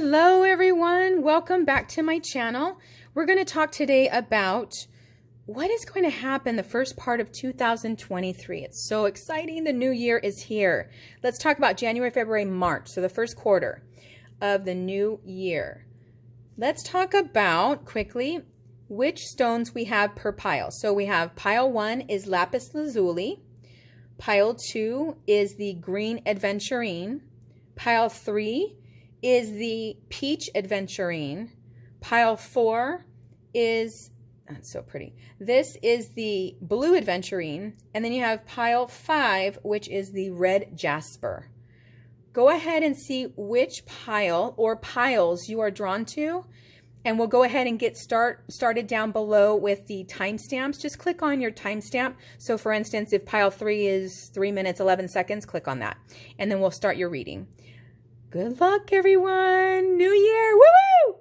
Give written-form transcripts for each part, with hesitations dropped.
Hello everyone, welcome back to my channel. We're going to talk today about what is going to happen the first part of 2023. It's so exciting, the new year is here. Let's talk about January, February, March, so the first quarter of the new year. Let's talk about quickly which stones we have per pile. So we have pile 1 is Lapis Lazuli, pile 2 is the green Adventurine, pile 3 is the peach Adventurine. Pile 4 is, that's so pretty. This is the blue Adventurine. And then you have pile 5, which is the red Jasper. Go ahead and see which pile or piles you are drawn to. And we'll go ahead and get started down below with the timestamps. Just click on your timestamp. So for instance, if pile 3 is 3 minutes, 11 seconds, click on that. And then we'll start your reading. Good luck, everyone. New year. Woo-woo!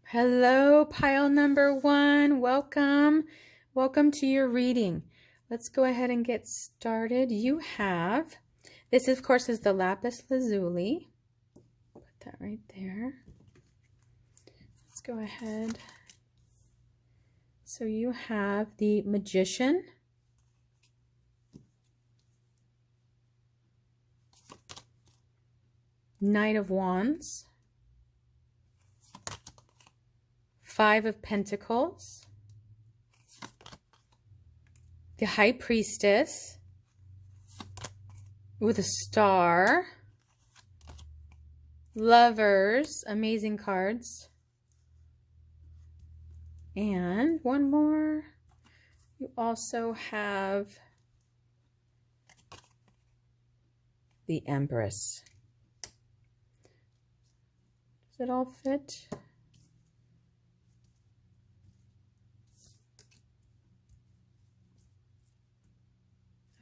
Hello, pile number 1. Welcome. Welcome to your reading. Let's go ahead and get started. You have, this of course is the Lapis Lazuli. Put that right there. Let's go ahead. So you have the Magician, Knight of Wands, 5 of Pentacles, the High Priestess with a star, Lovers, amazing cards, and one more. You also have the Empress. Does it all fit?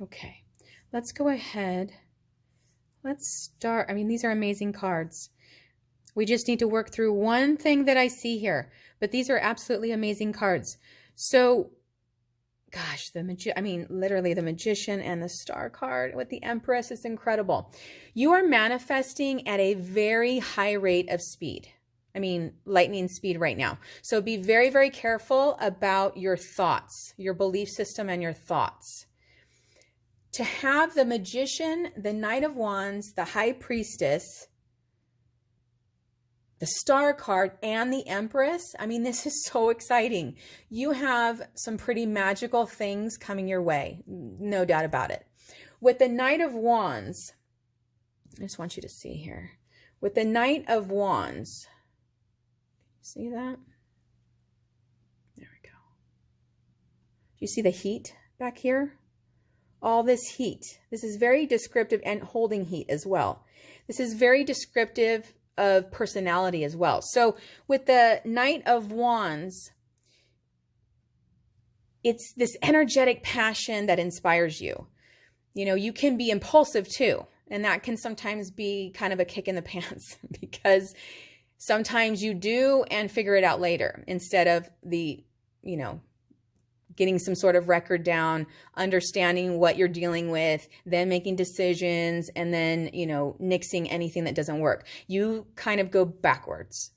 Okay, let's go ahead. Let's start. I mean, these are amazing cards. We just need to work through one thing that I see here, but these are absolutely amazing cards. So, gosh, literally the Magician and the Star card with the Empress is incredible. You are manifesting at a very high rate of speed. I mean, lightning speed right now. So be very, very careful about your thoughts, your belief system and your thoughts. To have the Magician, the Knight of Wands, the High Priestess, the Star card, and the Empress, I mean, this is so exciting. You have some pretty magical things coming your way, no doubt about it. With the Knight of Wands, I just want you to see here. With the Knight of Wands, see that? There we go. Do you see the heat back here? All this heat. This is very descriptive, and holding heat as well. This is very descriptive of personality as well. So with the Knight of Wands, it's this energetic passion that inspires you. You know, you can be impulsive too, and that can sometimes be kind of a kick in the pants because sometimes you do and figure it out later instead of getting some sort of record down, understanding what you're dealing with, then making decisions, and then, nixing anything that doesn't work. You kind of go backwards.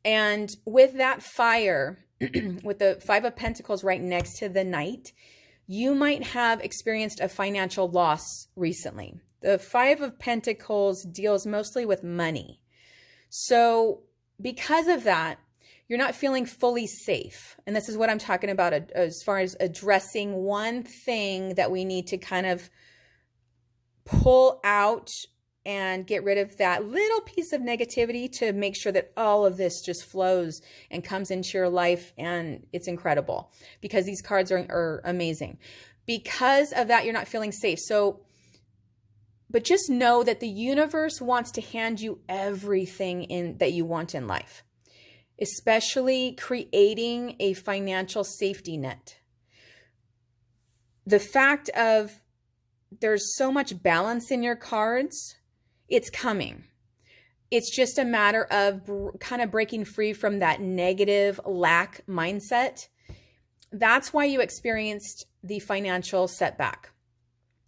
And with that fire, with the 5 of Pentacles right next to the Knight, you might have experienced a financial loss recently. The 5 of Pentacles deals mostly with money. So because of that, you're not feeling fully safe. And this is what I'm talking about as far as addressing one thing that we need to kind of pull out and get rid of that little piece of negativity to make sure that all of this just flows and comes into your life. And it's incredible because these cards are amazing. Because of that, you're not feeling safe. But just know that the universe wants to hand you everything that you want in life, especially creating a financial safety net. The fact of there's so much balance in your cards, it's coming. It's just a matter of kind of breaking free from that negative lack mindset. That's why you experienced the financial setback.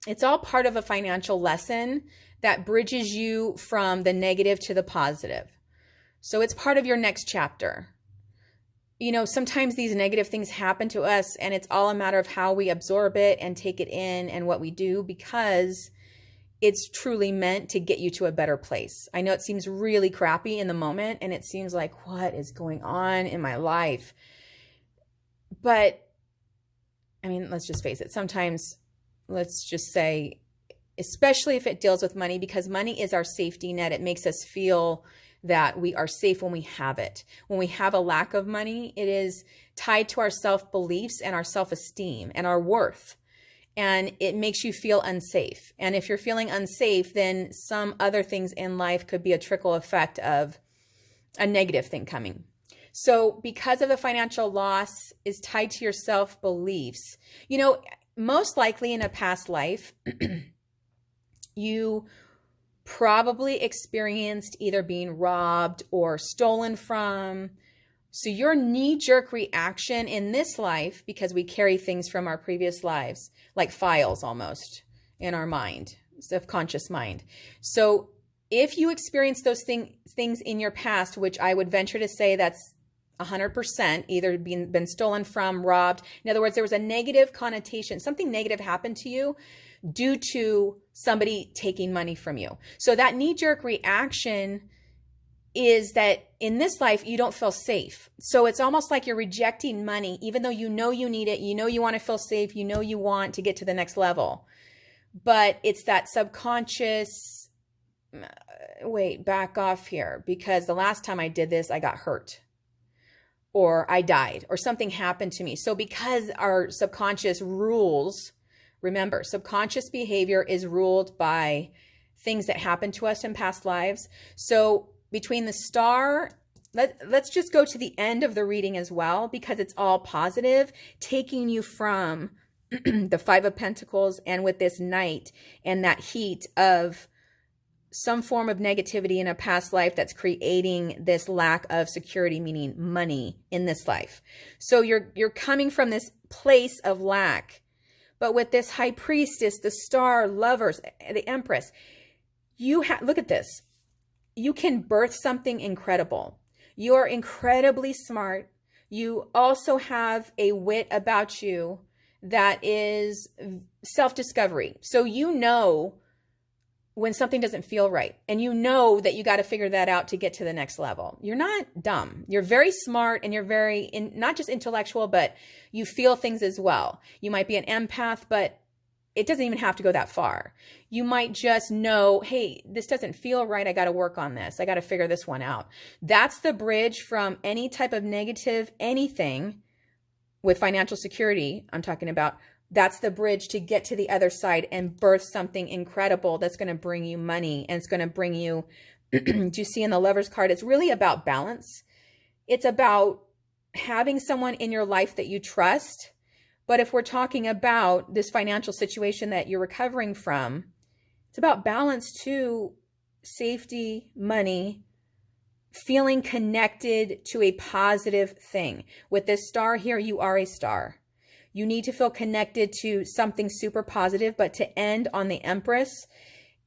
It's all part of a financial lesson that bridges you from the negative to the positive. So it's part of your next chapter. You know, sometimes these negative things happen to us and it's all a matter of how we absorb it and take it in and what we do, because it's truly meant to get you to a better place. I know it seems really crappy in the moment and it seems like, what is going on in my life? But I mean, let's just face it. Sometimes, let's just say, especially if it deals with money, because money is our safety net. It makes us feel that we are safe when we have it. When we have a lack of money, it is tied to our self-beliefs and our self-esteem and our worth. And it makes you feel unsafe. And if you're feeling unsafe, then some other things in life could be a trickle effect of a negative thing coming. So because of the financial loss is tied to your self-beliefs, you know, most likely in a past life, you probably experienced either being robbed or stolen from. So your knee-jerk reaction in this life, because we carry things from our previous lives, like files almost in our mind, subconscious mind. So if you experience those things in your past, which I would venture to say that's 100%, either been stolen from, robbed. In other words, there was a negative connotation. Something negative happened to you due to somebody taking money from you. So that knee-jerk reaction is that in this life, you don't feel safe. So it's almost like you're rejecting money, even though you know you need it, you know you want to feel safe, you know you want to get to the next level. But it's that subconscious, wait, back off here, because the last time I did this, I got hurt, or I died, or something happened to me. So because our subconscious rules, remember, subconscious behavior is ruled by things that happened to us in past lives. So between the star, let's just go to the end of the reading as well, because it's all positive, taking you from the Five of Pentacles and with this Knight and that heat of some form of negativity in a past life that's creating this lack of security, meaning money in this life. So you're coming from this place of lack. But with this High Priestess, the Star, Lovers, the Empress, look at this. You can birth something incredible. You are incredibly smart. You also have a wit about you that is self-discovery. So you know when something doesn't feel right, and you know that you got to figure that out to get to the next level. You're not dumb. You're very smart, and you're very, not just intellectual, but you feel things as well. You might be an empath, but it doesn't even have to go that far. You might just know, hey, this doesn't feel right. I got to work on this. I got to figure this one out. That's the bridge from any type of negative anything with financial security I'm talking about. That's the bridge to get to the other side and birth something incredible that's going to bring you money, and it's going to bring you, do you see in the Lover's card, it's really about balance. It's about having someone in your life that you trust. But if we're talking about this financial situation that you're recovering from, it's about balance too, safety, money, feeling connected to a positive thing. With this star here, you are a star. You need to feel connected to something super positive, but to end on the Empress,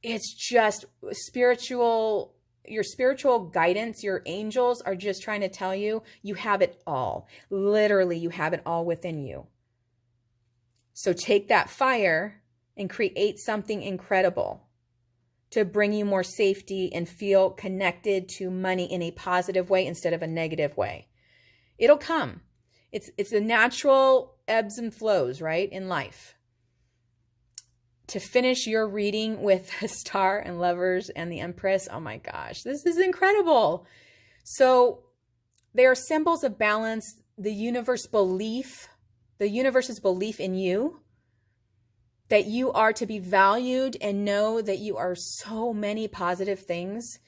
it's just spiritual, your spiritual guidance, your angels are just trying to tell you, you have it all. Literally, you have it all within you. So take that fire and create something incredible to bring you more safety and feel connected to money in a positive way instead of a negative way. It'll come. It's a natural ebbs and flows, right, in life. To finish your reading with the Star and Lovers and the Empress, oh my gosh, this is incredible. So they are symbols of balance, the universe's belief in you, that you are to be valued, and know that you are so many positive things,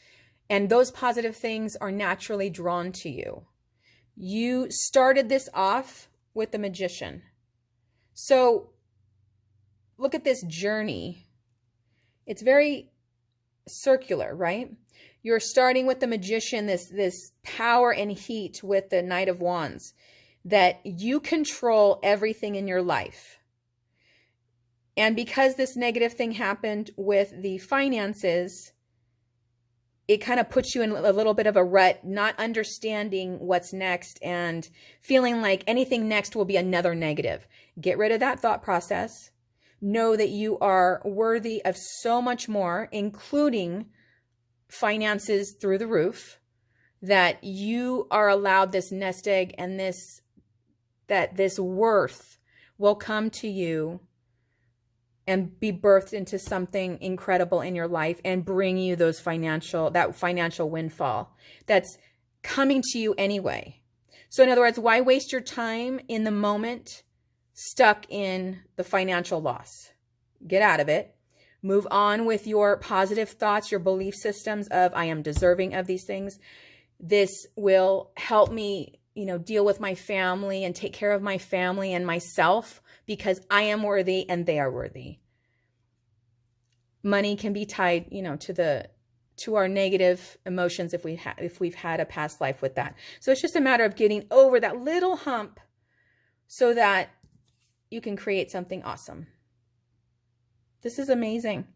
and those positive things are naturally drawn to you. You started this off with the Magician. So look at this journey. It's very circular, right? You're starting with the Magician, this power and heat with the Knight of Wands, that you control everything in your life. And because this negative thing happened with the finances, it kind of puts you in a little bit of a rut, not understanding what's next and feeling like anything next will be another negative. Get rid of that thought process. Know that you are worthy of so much more, including finances through the roof, that you are allowed this nest egg and that this worth will come to you and be birthed into something incredible in your life and bring you that financial windfall that's coming to you anyway. So in other words, why waste your time in the moment stuck in the financial loss? Get out of it. Move on with your positive thoughts, your belief systems of I am deserving of these things. This will help me, deal with my family and take care of my family and myself because I am worthy and they are worthy. Money can be tied, to our negative emotions if we've had a past life with that. So it's just a matter of getting over that little hump so that you can create something awesome. This is amazing.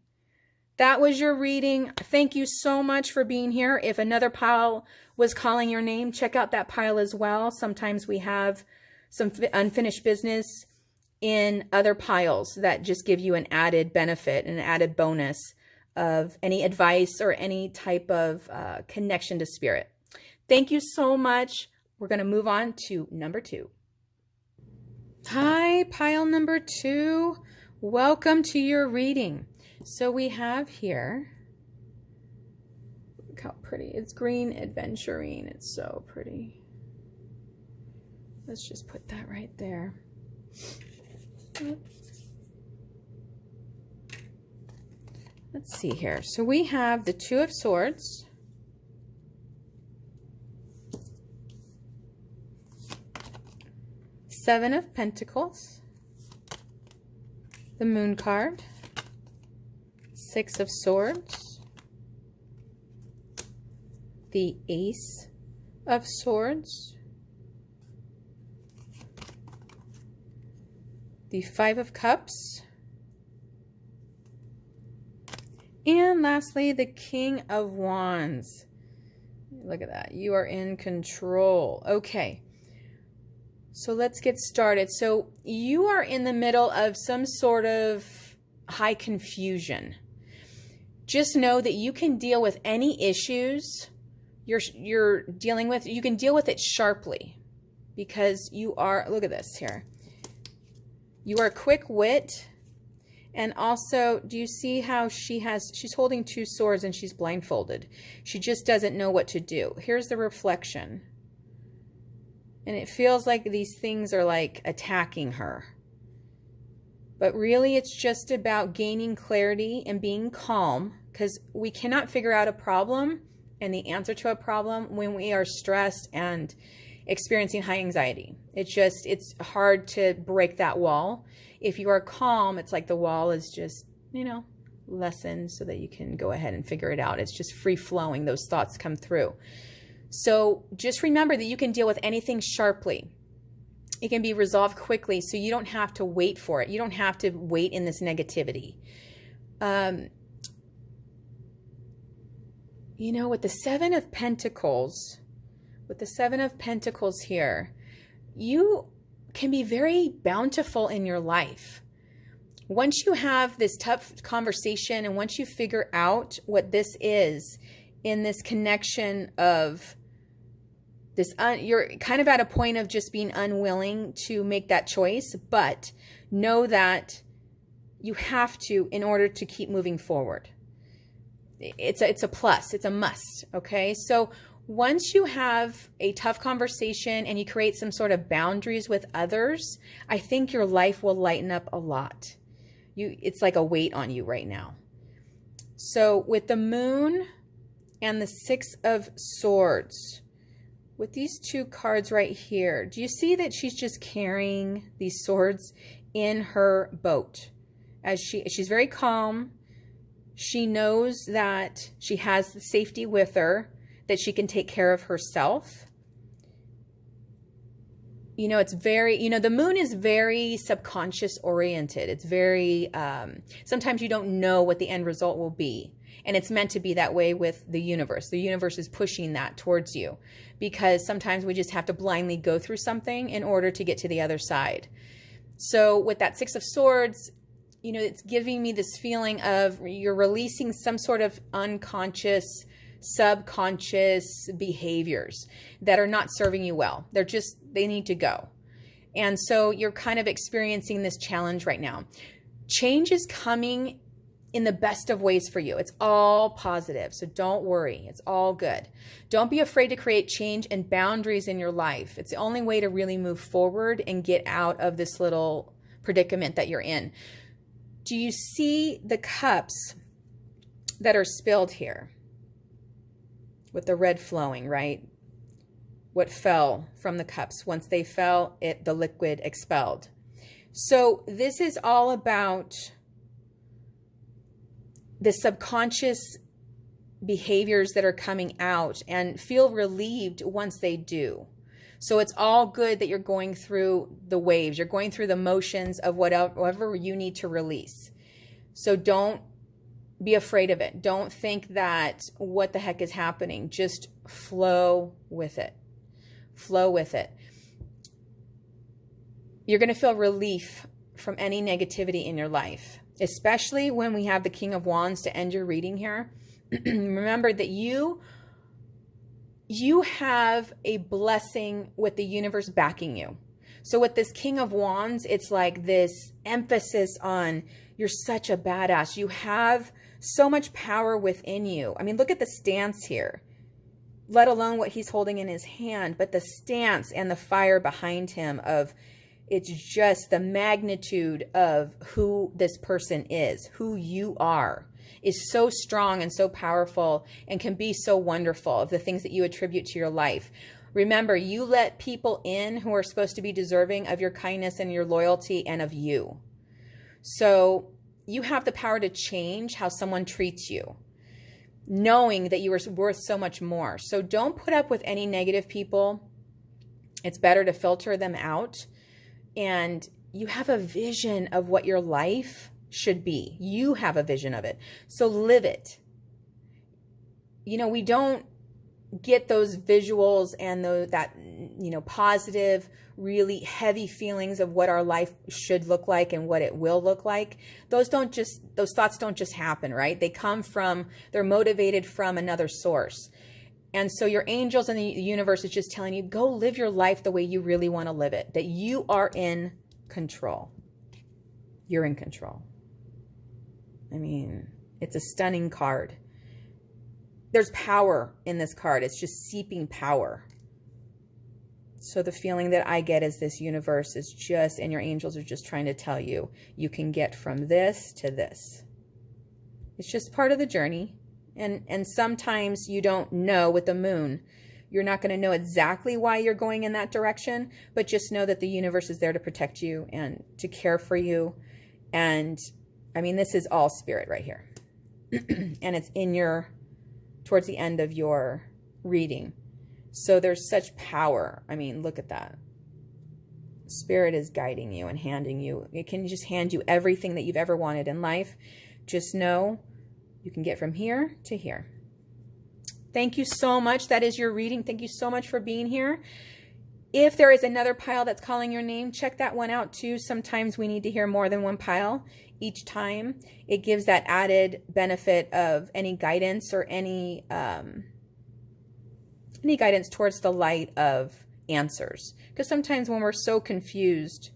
That was your reading. Thank you so much for being here. If another pile was calling your name, check out that pile as well. Sometimes we have some unfinished business in other piles that just give you an added benefit, an added bonus of any advice or any type of connection to spirit. Thank you so much. We're going to move on to number 2. Hi, pile number 2. Welcome to your reading. So we have here, look how pretty. It's green Adventurine. It's so pretty. Let's just put that right there. Let's see here. So we have the 2 of Swords, Seven of Pentacles, the Moon card, 6 of Swords, the Ace of Swords, the 5 of Cups, and lastly, the King of Wands. Look at that. You are in control. Okay. So let's get started. So you are in the middle of some sort of high confusion. Just know that you can deal with any issues you're dealing with. You can deal with it sharply because you are, look at this here. You are quick wit. And also, do you see how she's holding 2 swords and she's blindfolded. She just doesn't know what to do. Here's the reflection. And it feels like these things are like attacking her. But really it's just about gaining clarity and being calm, because we cannot figure out a problem and the answer to a problem when we are stressed and experiencing high anxiety. It's hard to break that wall. If you are calm, it's like the wall is just, lessened so that you can go ahead and figure it out. It's just free flowing. Those thoughts come through. So just remember that you can deal with anything sharply. It can be resolved quickly, so you don't have to wait for it. You don't have to wait in this negativity. With the Seven of Pentacles, here, you can be very bountiful in your life. Once you have this tough conversation and once you figure out what this is in this connection of this, you're kind of at a point of just being unwilling to make that choice, but know that you have to in order to keep moving forward. It's a plus, it's a must, okay? So once you have a tough conversation and you create some sort of boundaries with others, I think your life will lighten up a lot. It's like a weight on you right now. So with the Moon and the 6 of Swords, with these 2 cards right here, do you see that she's just carrying these swords in her boat? As she's very calm. She knows that she has the safety with her, that she can take care of herself. it's very, the moon is very subconscious oriented. It's very, sometimes you don't know what the end result will be. And it's meant to be that way with the universe. The universe is pushing that towards you because sometimes we just have to blindly go through something in order to get to the other side. So with that Six of Swords, it's giving me this feeling of you're releasing some sort of unconscious, subconscious behaviors that are not serving you well. They need to go. And so you're kind of experiencing this challenge right now. Change is coming in the best of ways for you. It's all positive. So don't worry. It's all good. Don't be afraid to create change and boundaries in your life. It's the only way to really move forward and get out of this little predicament that you're in. Do you see the cups that are spilled here with the red flowing, right? What fell from the cups. Once they fell, the liquid expelled. So this is all about the subconscious behaviors that are coming out, and feel relieved once they do. So it's all good that you're going through the waves. You're going through the motions of whatever you need to release. So don't be afraid of it. Don't think that what the heck is happening. Just flow with it. Flow with it. You're going to feel relief from any negativity in your life, especially when we have the King of Wands to end your reading here. Remember that you have a blessing with the universe backing you. So with this King of Wands, it's like this emphasis on you're such a badass. You have so much power within you. I mean, look at the stance here, let alone what he's holding in his hand, but the stance and the fire behind him of it's just the magnitude of who this person is, who you are, is so strong and so powerful and can be so wonderful of the things that you attribute to your life. Remember, you let people in who are supposed to be deserving of your kindness and your loyalty and of you. So you have the power to change how someone treats you, knowing that you are worth so much more. So don't put up with any negative people. It's better to filter them out. And you have a vision of what your life should be. You have a vision of it. So live it. We don't get those visuals and that positive, really heavy feelings of what our life should look like and what it will look like. Those thoughts don't just happen, right? They're motivated from another source. And so your angels and the universe is just telling you, go live your life the way you really want to live it, that you are in control. You're in control. I mean, it's a stunning card. There's power in this card. It's just seeping power. So the feeling that I get is this universe is just, and your angels are just trying to tell you, you can get from this to this. It's just part of the journey. And sometimes you don't know with the moon. You're not going to know exactly why you're going in that direction, but just know that the universe is there to protect you and to care for you. And I mean, this is all spirit right here. And it's towards the end of your reading. So there's such power. I mean, look at that. Spirit is guiding you and handing you. It can just hand you everything that you've ever wanted in life. Just know you can get from here to here. Thank you so much. That is your reading. Thank you so much for being here. If there is another pile that's calling your name, check that one out too. Sometimes we need to hear more than one pile each time. It gives that added benefit of any guidance or any guidance towards the light of answers. Because sometimes when we're so confused,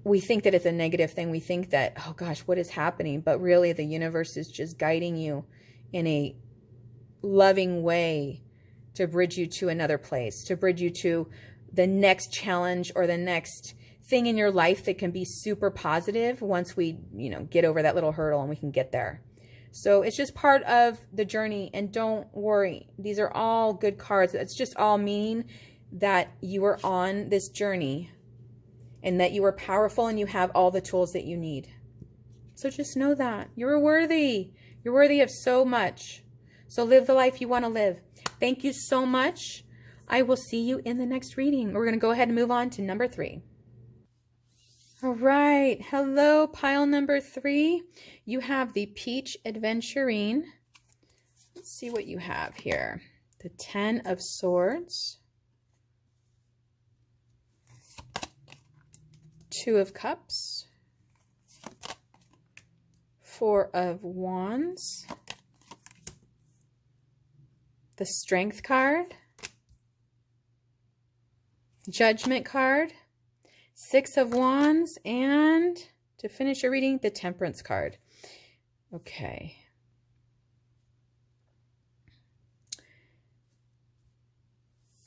we think that it's a negative thing. We think that, oh gosh, what is happening? But really the universe is just guiding you in a loving way to bridge you to another place, to bridge you to the next challenge or the next thing in your life that can be super positive once we, get over that little hurdle and we can get there. So it's just part of the journey, and don't worry. These are all good cards. It's just all meaning that you are on this journey and that you are powerful and you have all the tools that you need. So just know that you're worthy. You're worthy of so much. So live the life you want to live. Thank you so much. I will see you in the next reading. We're going to go ahead and move on to number 3. All right. Hello, pile number 3. You have the Peach Adventurine. Let's see what you have here. The 10 of Swords. 2 of Cups. 4 of Wands. The Strength card. Judgment card. 6 of Wands, and to finish your reading, the Temperance card. Okay.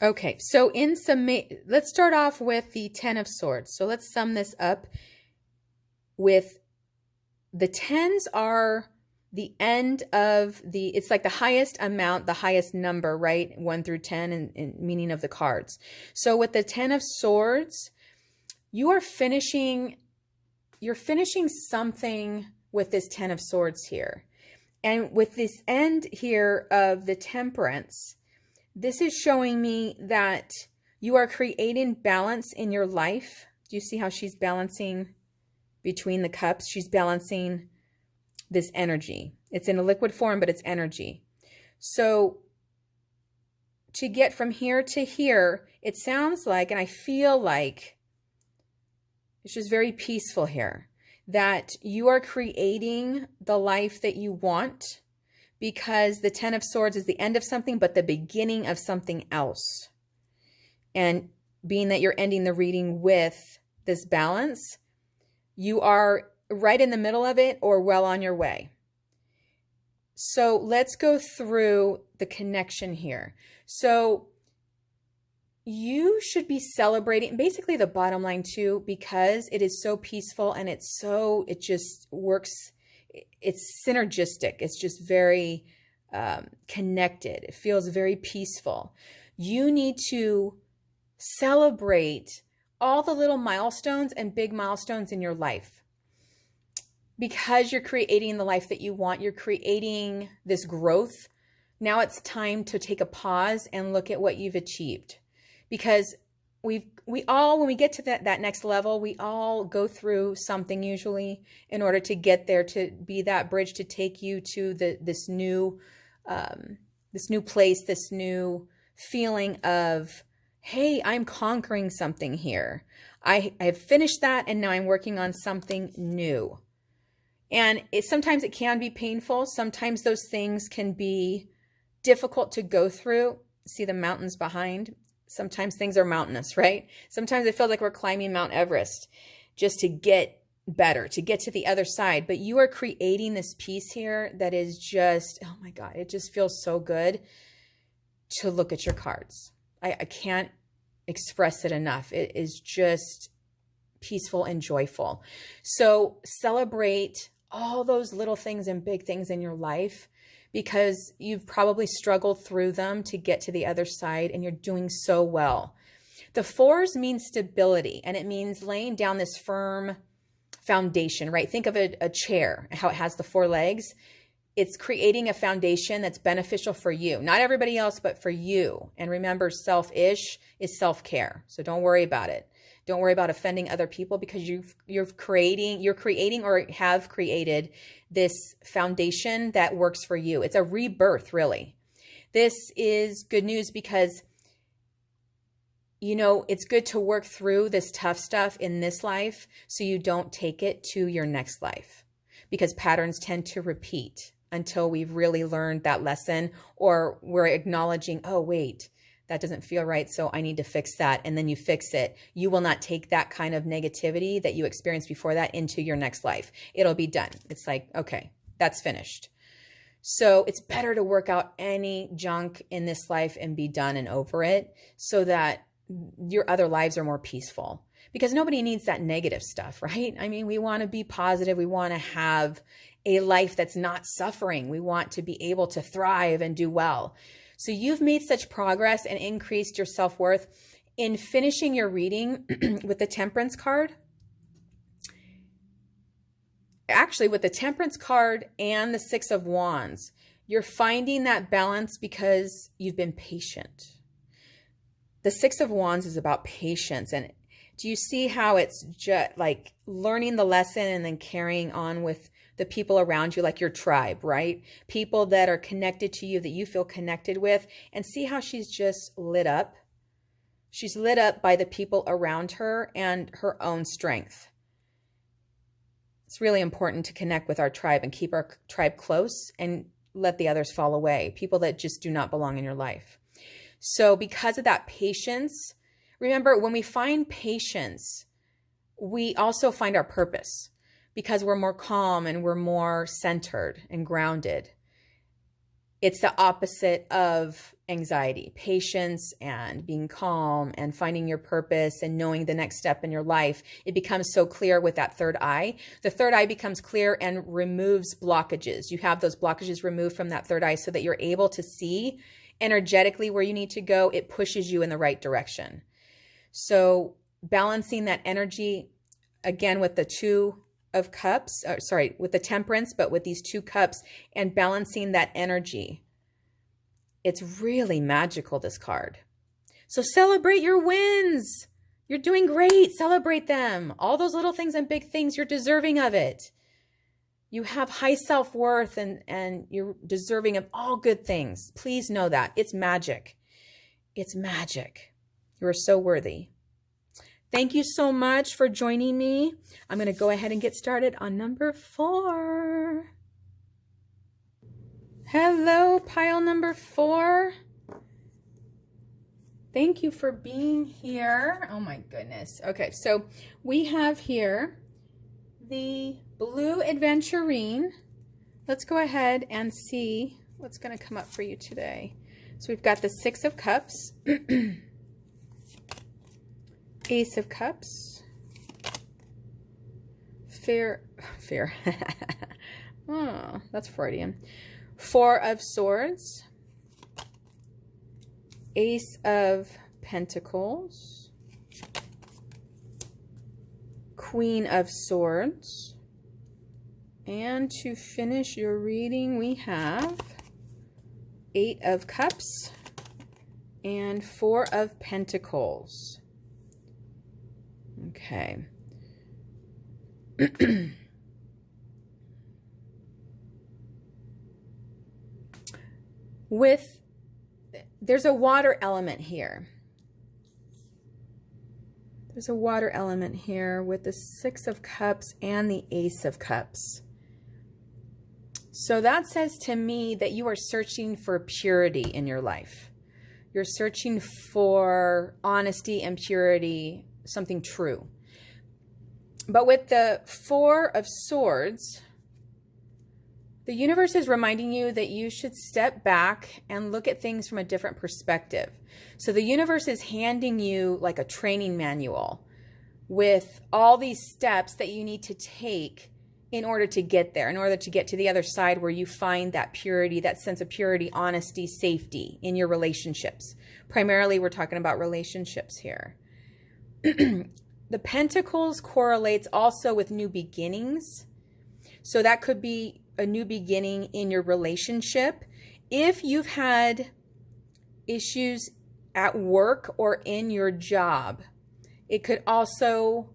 Okay, so let's start off with the 10 of Swords. So let's sum this up with the 10s are the end of it's like the highest amount, the highest number, right? 1 through 10 in meaning of the cards. So with the 10 of Swords, you're finishing something with this 10 of Swords here. And with this end here of the Temperance, this is showing me that you are creating balance in your life. Do you see how she's balancing between the cups? She's balancing this energy. It's in a liquid form, but it's energy. So to get from here to here, it sounds like, and I feel like, it's just very peaceful here, that you are creating the life that you want, because the 10 of Swords is the end of something, but the beginning of something else. And being that you're ending the reading with this balance, you are right in the middle of it or well on your way. So let's go through the connection here. So you should be celebrating, basically the bottom line too, because it is so peaceful and it just works. It's synergistic. It's just very connected. It feels very peaceful. You need to celebrate all the little milestones and big milestones in your life, because you're creating the life that you want. You're creating this growth. Now it's time to take a pause and look at what you've achieved. Because we all, when we get to that next level, we all go through something usually in order to get there, to be that bridge to take you to this new place, this new feeling of, hey, I'm conquering something here. I have finished that, and now I'm working on something new. And sometimes it can be painful. Sometimes those things can be difficult to go through. See the mountains behind? Sometimes things are mountainous, right? Sometimes it feels like we're climbing Mount Everest just to get better, to get to the other side. But you are creating this piece here that is just, oh my God, it just feels so good to look at your cards. I can't express it enough. It is just peaceful and joyful. So celebrate all those little things and big things in your life, because you've probably struggled through them to get to the other side, and you're doing so well. The 4s mean stability, and it means laying down this firm foundation, right? Think of a chair, how it has the 4 legs. It's creating a foundation that's beneficial for you, not everybody else, but for you. And remember, selfish is self-care. So don't worry about it. Don't worry about offending other people, because you're creating or have created this foundation that works for you. It's a rebirth, really. This is good news because, you know, it's good to work through this tough stuff in this life so you don't take it to your next life, because patterns tend to repeat until we've really learned that lesson, or we're acknowledging, oh, wait, that doesn't feel right, so I need to fix that. And then you fix it. You will not take that kind of negativity that you experienced before that into your next life. It'll be done. It's like, okay, that's finished. So it's better to work out any junk in this life and be done and over it, so that your other lives are more peaceful. Because nobody needs that negative stuff, right? I mean, we want to be positive. We want to have a life that's not suffering. We want to be able to thrive and do well. So you've made such progress and increased your self-worth in finishing your reading with the Temperance card. Actually, with the Temperance card and the 6 of Wands, you're finding that balance because you've been patient. the Six of Wands is about patience. And do you see how it's just like learning the lesson and then carrying on with the people around you, like your tribe, right? People that are connected to you, that you feel connected with, and see how she's just lit up. She's lit up by the people around her and her own strength. It's really important to connect with our tribe and keep our tribe close and let the others fall away, people that just do not belong in your life. So because of that patience, remember, when we find patience, we also find our purpose because we're more calm and we're more centered and grounded. It's the opposite of anxiety. Patience and being calm and finding your purpose and knowing the next step in your life. It becomes so clear with that third eye. The third eye becomes clear and removes blockages. You have those blockages removed from that third eye so that you're able to see energetically where you need to go. It pushes you in the right direction. So balancing that energy, again, with the Two of Cups, with the Temperance, but with these 2 cups, and balancing that energy. It's really magical, this card. So celebrate your wins. You're doing great. Celebrate them. All those little things and big things, you're deserving of it. You have high self-worth and you're deserving of all good things. Please know that. It's magic. It's magic. You are so worthy. Thank you so much for joining me. I'm going to go ahead and get started on number 4. Hello, pile number 4. Thank you for being here. Oh my goodness. Okay, so we have here the blue Adventurine. Let's go ahead and see what's going to come up for you today. So we've got the 6 of Cups. Ace of Cups, fear. Oh, that's Freudian. 4 of Swords, Ace of Pentacles, Queen of Swords, and to finish your reading, we have 8 of Cups and 4 of Pentacles. Okay. There's a water element here. There's a water element here with the 6 of Cups and the Ace of Cups. So that says to me that you are searching for purity in your life. You're searching for honesty and purity, something true. But with the 4 of Swords, the universe is reminding you that you should step back and look at things from a different perspective. So the universe is handing you like a training manual with all these steps that you need to take in order to get there, in order to get to the other side where you find that purity, that sense of purity, honesty, safety in your relationships. Primarily, we're talking about relationships here. The Pentacles correlates also with new beginnings. So that could be a new beginning in your relationship. If you've had issues at work or in your job, it could also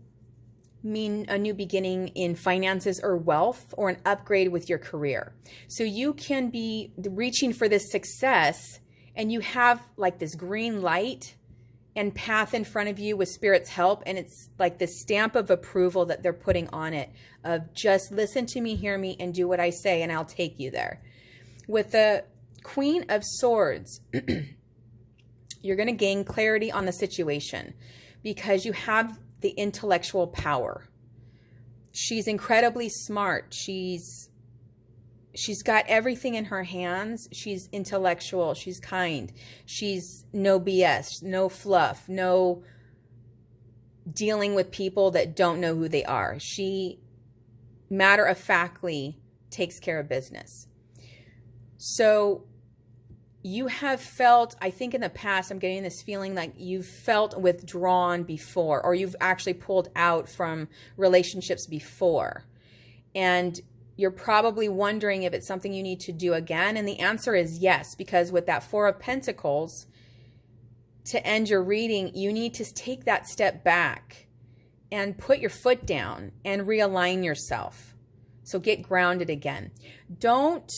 mean a new beginning in finances or wealth or an upgrade with your career. So you can be reaching for this success and you have like this green light and path in front of you with Spirit's help, and it's like this stamp of approval that they're putting on it of just listen to me, hear me, and do what I say, and I'll take you there. With the Queen of Swords, you're going to gain clarity on the situation because you have the intellectual power. She's incredibly smart. She's got everything in her hands. She's intellectual. She's kind. She's no BS, no fluff, no dealing with people that don't know who they are. She matter-of-factly takes care of business. So you have felt, I think in the past, I'm getting this feeling like you've felt withdrawn before, or you've actually pulled out from relationships before. And you're probably wondering if it's something you need to do again. And the answer is yes, because with that 4 of Pentacles, to end your reading, you need to take that step back and put your foot down and realign yourself. So get grounded again. Don't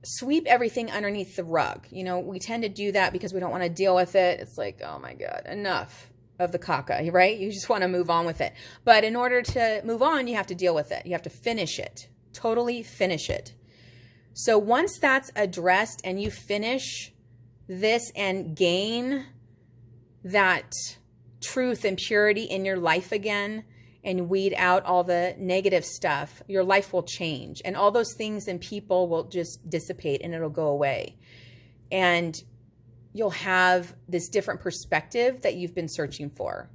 sweep everything underneath the rug. You know, we tend to do that because we don't want to deal with it. It's like, oh my God, enough of the caca, right? You just want to move on with it. But in order to move on, you have to deal with it. You have to finish it, totally finish it. So once that's addressed and you finish this and gain that truth and purity in your life again, and weed out all the negative stuff, your life will change. And all those things and people will just dissipate and it'll go away. And you'll have this different perspective that you've been searching for.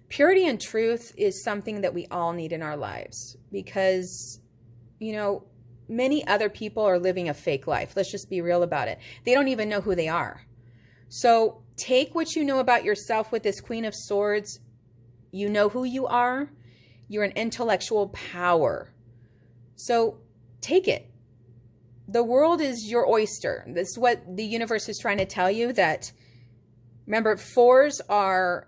Purity and truth is something that we all need in our lives because, you know, many other people are living a fake life. Let's just be real about it. They don't even know who they are. So take what you know about yourself with this Queen of Swords. You know who you are. You're an intellectual power. So take it. The world is your oyster. This is what the universe is trying to tell you, that, remember, 4s are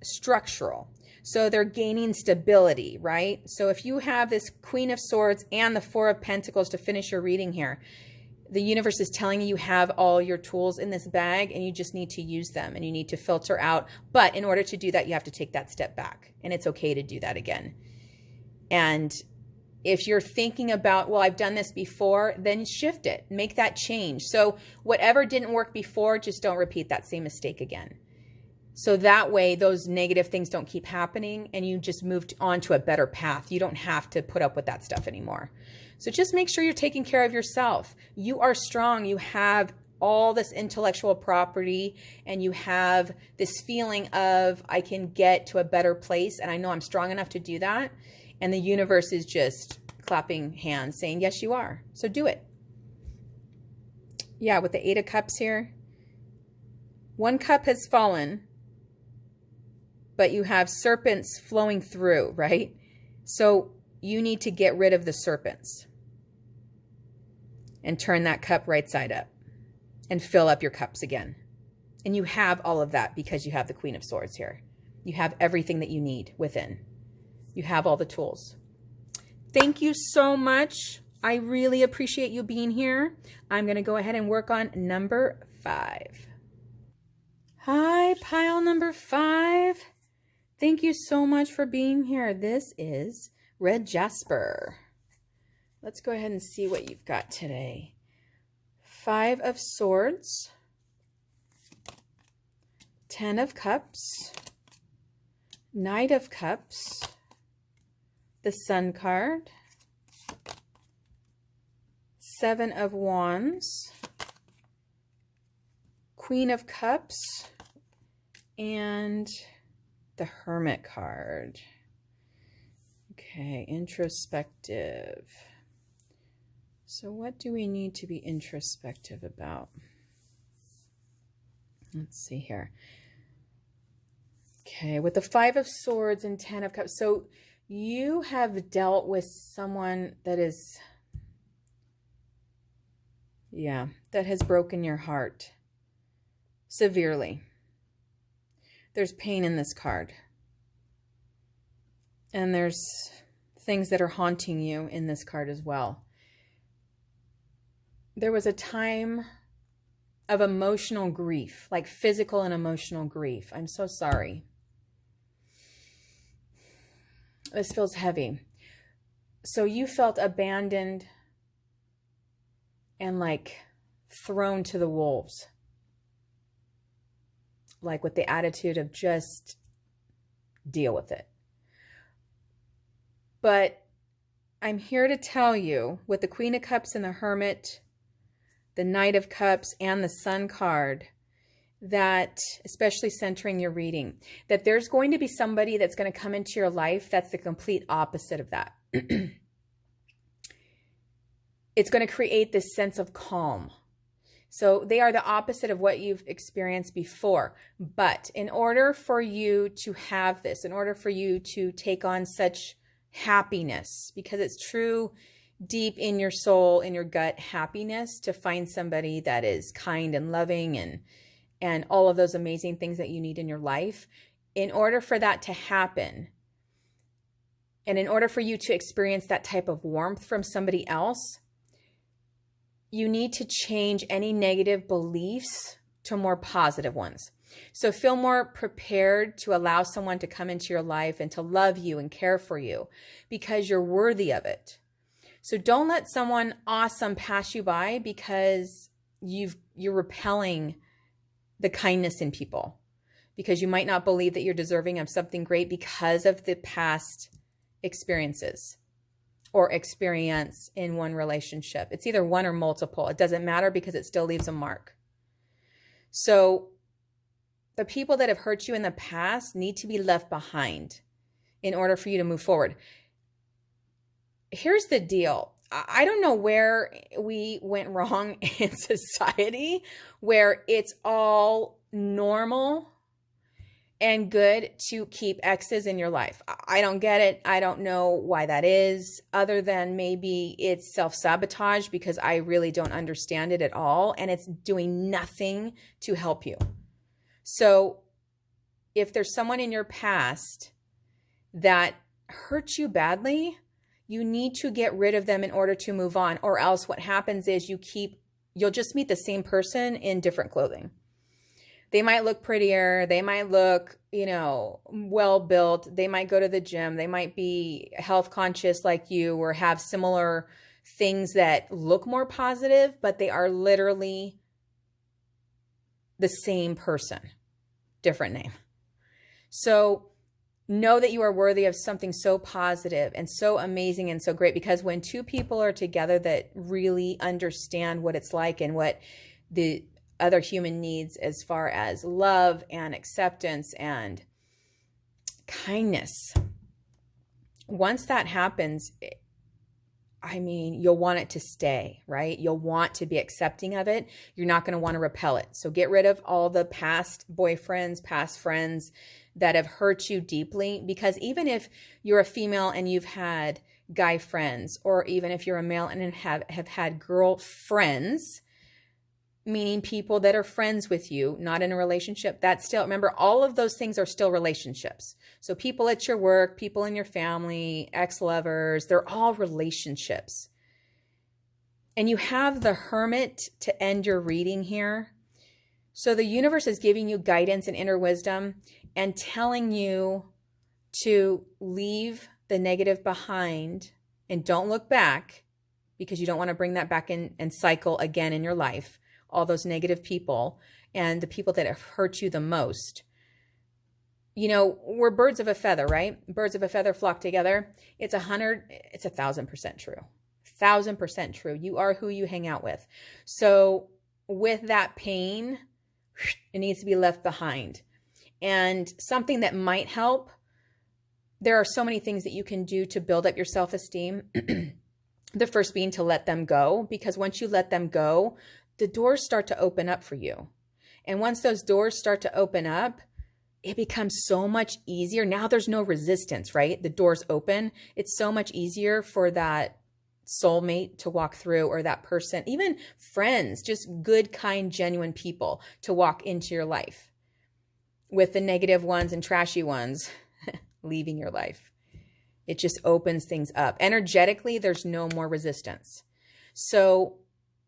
structural. So they're gaining stability, right? So if you have this Queen of Swords and the 4 of Pentacles to finish your reading here, the universe is telling you you have all your tools in this bag and you just need to use them and you need to filter out. But in order to do that, you have to take that step back, and it's okay to do that again. And if you're thinking about, well, I've done this before, then shift it, make that change. So whatever didn't work before, just don't repeat that same mistake again. So that way those negative things don't keep happening and you just moved on to a better path. You don't have to put up with that stuff anymore. So just make sure you're taking care of yourself. You are strong. You have all this intellectual property and you have this feeling of, I can get to a better place and I know I'm strong enough to do that. And the universe is just clapping hands saying, yes, you are. So do it. Yeah, with the 8 of Cups here. 1 cup has fallen, but you have serpents flowing through, right? So you need to get rid of the serpents and turn that cup right side up and fill up your cups again. And you have all of that because you have the Queen of Swords here. You have everything that you need within. You have all the tools. Thank you so much. I really appreciate you being here. I'm going to go ahead and work on number 5. Hi, pile number 5. Thank you so much for being here. This is Red Jasper. Let's go ahead and see what you've got today. 5 of Swords, 10 of Cups, Knight of Cups, the Sun card, 7 of Wands, Queen of Cups, and the Hermit card. Okay, introspective. So what do we need to be introspective about? Let's see here. Okay, with the 5 of Swords and 10 of Cups. So you have dealt with someone that is, that has broken your heart severely. There's pain in this card. And there's things that are haunting you in this card as well. There was a time of emotional grief, like physical and emotional grief. I'm so sorry. This feels heavy. So you felt abandoned and like thrown to the wolves. Like with the attitude of just deal with it. But I'm here to tell you, with the Queen of Cups and the Hermit, the Knight of Cups, and the Sun card, that, especially centering your reading, that there's going to be somebody that's going to come into your life that's the complete opposite of that. It's going to create this sense of calm. So they are the opposite of what you've experienced before. But in order for you to have this, in order for you to take on such happiness, because it's true deep in your soul, in your gut, happiness, to find somebody that is kind and loving and and all of those amazing things that you need in your life. In order for that to happen, and in order for you to experience that type of warmth from somebody else, you need to change any negative beliefs to more positive ones. So feel more prepared to allow someone to come into your life and to love you and care for you because you're worthy of it. So don't let someone awesome pass you by because you're repelling the kindness in people, because you might not believe that you're deserving of something great because of the past experiences or experience in one relationship. It's either one or multiple. It doesn't matter because it still leaves a mark. So the people that have hurt you in the past need to be left behind in order for you to move forward. Here's the deal. I don't know where we went wrong in society, where it's all normal and good to keep exes in your life. I don't get it. I don't know why that is, other than maybe it's self-sabotage, because I really don't understand it at all, and it's doing nothing to help you. So if there's someone in your past that hurt you badly, you need to get rid of them in order to move on, or else what happens is you'll just meet the same person in different clothing. They might look prettier. They might look, well built. They might go to the gym. They might be health conscious like you, or have similar things that look more positive, but they are literally the same person, different name. So know that you are worthy of something so positive and so amazing and so great, because when two people are together that really understand what it's like and what the other human needs as far as love and acceptance and kindness, once that happens, you'll want it to stay, right? You'll want to be accepting of it. You're not going to want to repel it. So get rid of all the past boyfriends, past friends that have hurt you deeply, because even if you're a female and you've had guy friends, or even if you're a male and have had girl friends, meaning people that are friends with you, not in a relationship, that's still, remember, all of those things are still relationships. So people at your work, people in your family, ex-lovers, they're all relationships. And you have the Hermit to end your reading here. So the universe is giving you guidance and inner wisdom and telling you to leave the negative behind and don't look back, because you don't want to bring that back in and cycle again in your life. All those negative people and the people that have hurt you the most. We're birds of a feather, right? Birds of a feather flock together. It's 1,000% true. 1,000% true. You are who you hang out with. So with that pain, it needs to be left behind. And something that might help, there are so many things that you can do to build up your self-esteem. The first being to let them go, because once you let them go, the doors start to open up for you. And once those doors start to open up, it becomes so much easier. Now there's no resistance, right? The doors open. It's so much easier for that soulmate to walk through, or that person, even friends, just good, kind, genuine people to walk into your life, with the negative ones and trashy ones leaving your life. It just opens things up. Energetically, there's no more resistance. So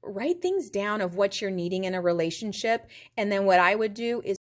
write things down of what you're needing in a relationship. And then what I would do is